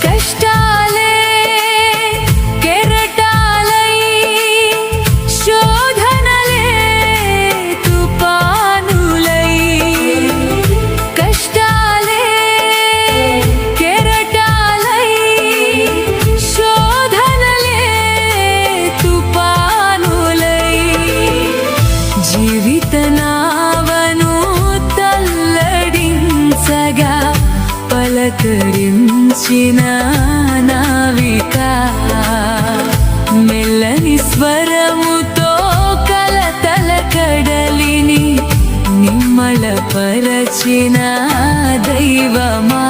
కష్టాలే కెరటాలై శోధనలే తుఫానులై కష్టాలే కెరటాలై శోధనలే తుఫానులై జీవిత నావను తల్లడించగా పలకరించిన నావిక మెల్లని స్వరముతో కలతల కడలిని నిమ్మళపరచిన దైవమా